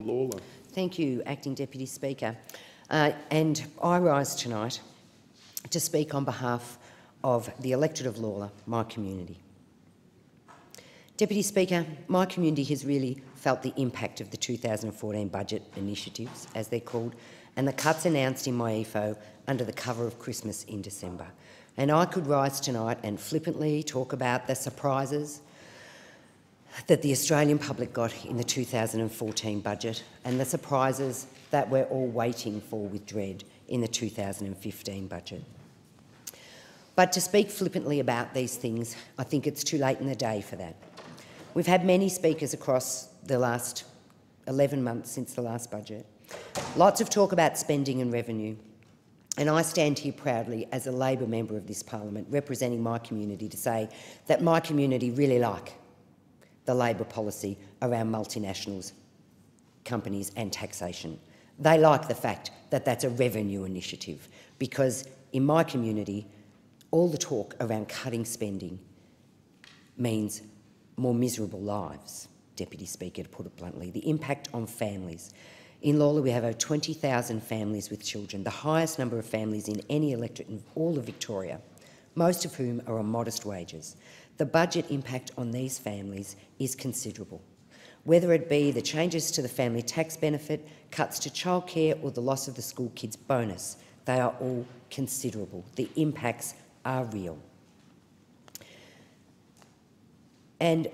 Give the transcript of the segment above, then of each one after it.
Lalor. Thank you, Acting Deputy Speaker. And I rise tonight to speak on behalf of the electorate of Lalor, my community. Deputy Speaker, my community has really felt the impact of the 2014 budget initiatives, as they're called, and the cuts announced in my EFO under the cover of Christmas in December. And I could rise tonight and flippantly talk about the surprises that the Australian public got in the 2014 budget and the surprises that we're all waiting for with dread in the 2015 budget. But to speak flippantly about these things, I think it's too late in the day for that. We've had many speakers across the last 11 months since the last budget. Lots of talk about spending and revenue. And I stand here proudly as a Labor member of this parliament representing my community to say that my community really like the Labor policy around multinationals, companies and taxation. They like the fact that that's a revenue initiative because in my community, all the talk around cutting spending means more miserable lives, Deputy Speaker, to put it bluntly. The impact on families. In Lalor, we have over 20,000 families with children, the highest number of families in any electorate in all of Victoria, most of whom are on modest wages. The budget impact on these families is considerable. Whether it be the changes to the family tax benefit, cuts to childcare or the loss of the school kids bonus, they are all considerable. The impacts are real. And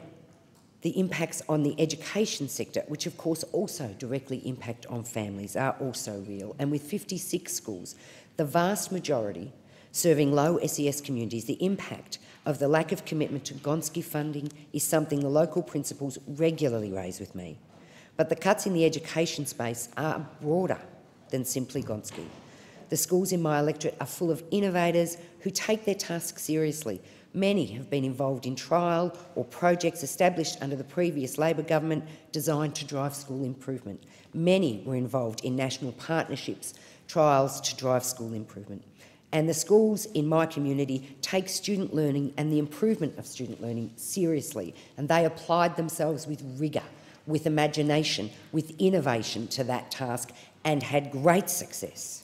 the impacts on the education sector, which of course also directly impact on families, are also real. And with 56 schools, the vast majority serving low SES communities, the impact of the lack of commitment to Gonski funding is something the local principals regularly raise with me. But the cuts in the education space are broader than simply Gonski. The schools in my electorate are full of innovators who take their task seriously. Many have been involved in trial or projects established under the previous Labor government designed to drive school improvement. Many were involved in national partnerships, trials to drive school improvement. And the schools in my community take student learning and the improvement of student learning seriously, and they applied themselves with rigour, with imagination, with innovation to that task and had great success.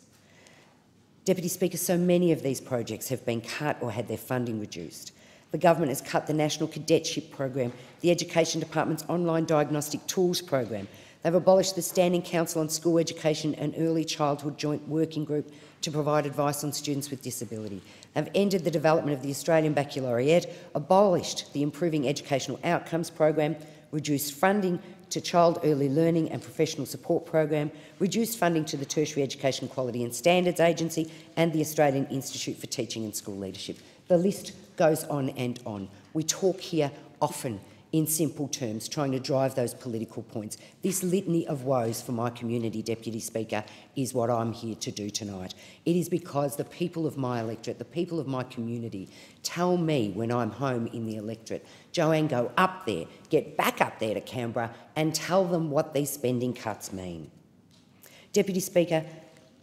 Deputy Speaker, so many of these projects have been cut or had their funding reduced. The government has cut the National Cadetship Program, the Education Department's online diagnostic tools program. They've abolished the Standing Council on School Education and Early Childhood Joint Working Group to provide advice on students with disability. They've ended the development of the Australian Baccalaureate, abolished the Improving Educational Outcomes program, reduced funding to Child Early Learning and Professional Support Program, reduced funding to the Tertiary Education Quality and Standards Agency and the Australian Institute for Teaching and School Leadership. The list goes on and on. We talk here often in simple terms, trying to drive those political points. This litany of woes for my community, Deputy Speaker, is what I'm here to do tonight. It is because the people of my electorate, the people of my community, tell me when I'm home in the electorate, Joanne, go up there, get back up there to Canberra and tell them what these spending cuts mean. Deputy Speaker,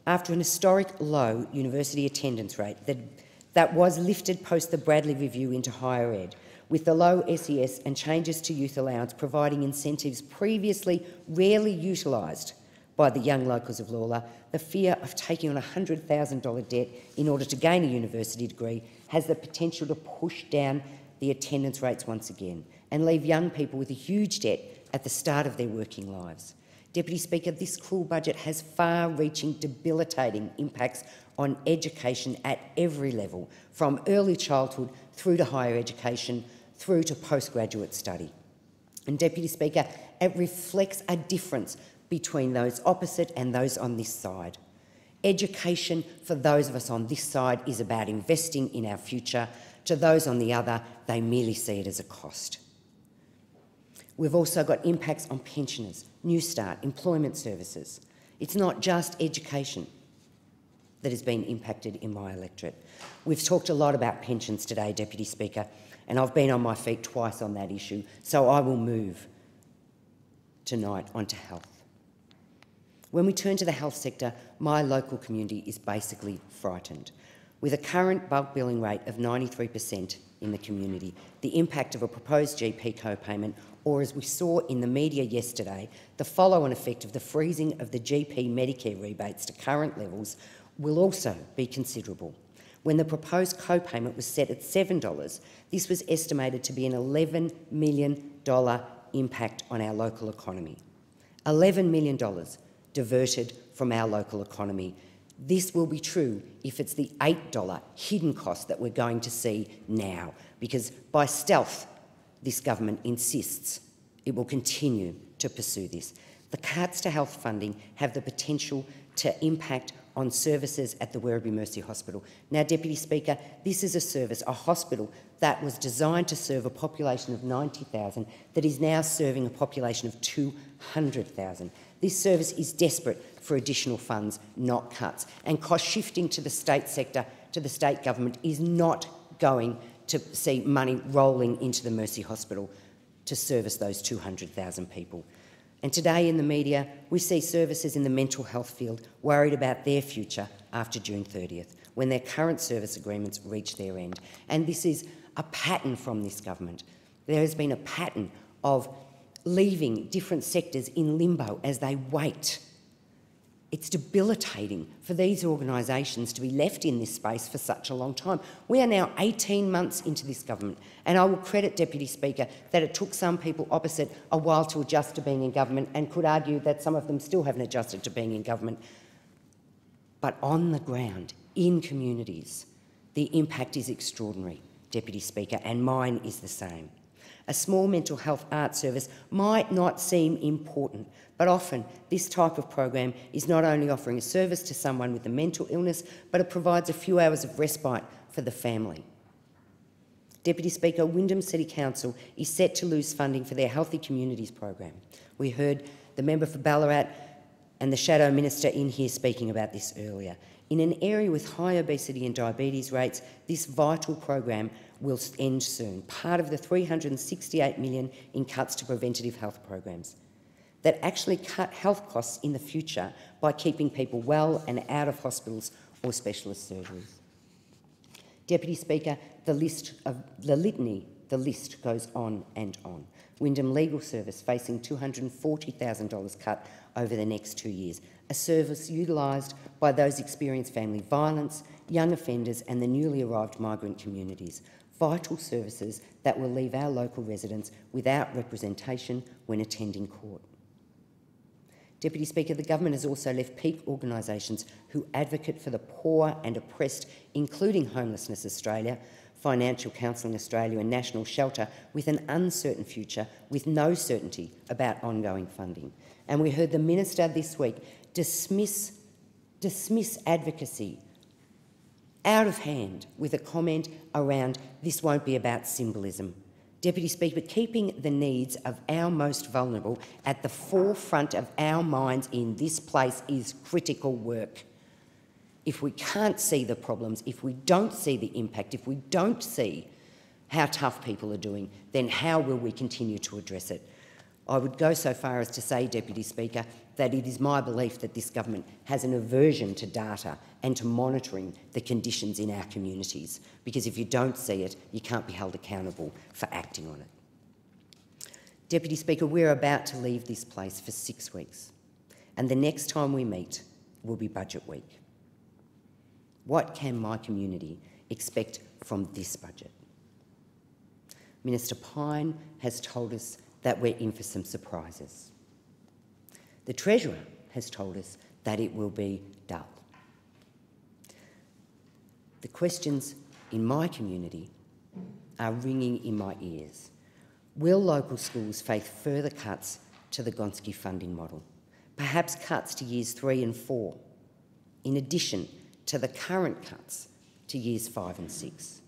after an historic low university attendance rate that was lifted post the Bradley Review into higher ed, with the low SES and changes to youth allowance providing incentives previously rarely utilised by the young locals of Lalor, the fear of taking on a $100,000 debt in order to gain a university degree has the potential to push down the attendance rates once again and leave young people with a huge debt at the start of their working lives. Deputy Speaker, this cruel budget has far-reaching, debilitating impacts on education at every level, from early childhood through to higher education, through to postgraduate study. And Deputy Speaker, it reflects a difference between those opposite and those on this side. Education for those of us on this side is about investing in our future. To those on the other, they merely see it as a cost. We've also got impacts on pensioners, New Start, employment services. It's not just education that has been impacted in my electorate. We've talked a lot about pensions today, Deputy Speaker, and I've been on my feet twice on that issue, so I will move tonight onto health. When we turn to the health sector, my local community is basically frightened. With a current bulk billing rate of 93% in the community. The impact of a proposed GP co-payment, or as we saw in the media yesterday, the follow-on effect of the freezing of the GP Medicare rebates to current levels, will also be considerable. When the proposed co-payment was set at $7, this was estimated to be an $11 million impact on our local economy. $11 million diverted from our local economy. This will be true if it's the $8 hidden cost that we're going to see now, because by stealth, this government insists it will continue to pursue this. The cuts to health funding have the potential to impact on services at the Werribee Mercy Hospital. Now, Deputy Speaker, this is a service, a hospital that was designed to serve a population of 90,000 that is now serving a population of 200,000. This service is desperate for additional funds, not cuts. And cost shifting to the state sector, to the state government, is not going to see money rolling into the Mercy Hospital to service those 200,000 people. And today in the media, we see services in the mental health field worried about their future after June 30th, when their current service agreements reach their end. And this is a pattern from this government. There has been a pattern of leaving different sectors in limbo as they wait. It's debilitating for these organisations to be left in this space for such a long time. We are now 18 months into this government, and I will credit, Deputy Speaker, that it took some people opposite a while to adjust to being in government, and could argue that some of them still haven't adjusted to being in government. But on the ground, in communities, the impact is extraordinary, Deputy Speaker, and mine is the same. A small mental health art service might not seem important, but often this type of program is not only offering a service to someone with a mental illness, but it provides a few hours of respite for the family. Deputy Speaker, Wyndham City Council is set to lose funding for their Healthy Communities program. We heard the member for Ballarat and the Shadow Minister in here speaking about this earlier. In an area with high obesity and diabetes rates, this vital program will end soon, part of the $368 million in cuts to preventative health programs that actually cut health costs in the future by keeping people well and out of hospitals or specialist surgeries. Deputy Speaker, the list goes on and on. Wyndham Legal Service facing $240,000 cut over the next 2 years, a service utilised by those experiencing family violence, young offenders and the newly arrived migrant communities. Vital services that will leave our local residents without representation when attending court. Deputy Speaker, the government has also left peak organisations who advocate for the poor and oppressed, including Homelessness Australia, Financial Counselling Australia and National Shelter, with an uncertain future, with no certainty about ongoing funding. And we heard the Minister this week dismiss advocacy out of hand with a comment around this won't be about symbolism. Deputy Speaker, keeping the needs of our most vulnerable at the forefront of our minds in this place is critical work. If we can't see the problems, if we don't see the impact, if we don't see how tough people are doing, then how will we continue to address it? I would go so far as to say, Deputy Speaker, that it is my belief that this government has an aversion to data and to monitoring the conditions in our communities, because if you don't see it, you can't be held accountable for acting on it. Deputy Speaker, we're about to leave this place for 6 weeks, and the next time we meet will be budget week. What can my community expect from this budget? Minister Pyne has told us that we're in for some surprises. The Treasurer has told us that it will be dull. The questions in my community are ringing in my ears. Will local schools face further cuts to the Gonski funding model? Perhaps cuts to years 3 and 4, in addition to the current cuts to years 5 and 6.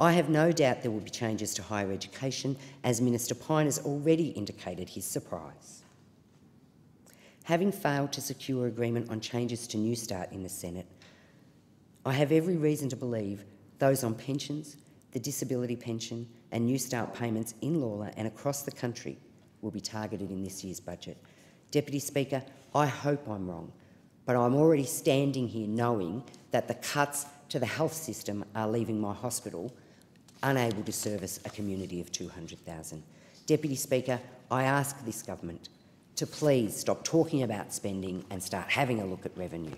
I have no doubt there will be changes to higher education, as Minister Pyne has already indicated his surprise. Having failed to secure agreement on changes to New Start in the Senate, I have every reason to believe those on pensions, the disability pension and New Start payments in Lalor and across the country will be targeted in this year's budget. Deputy Speaker, I hope I'm wrong, but I'm already standing here knowing that the cuts to the health system are leaving my hospital unable to service a community of 200,000. Deputy Speaker, I ask this government to please stop talking about spending and start having a look at revenue.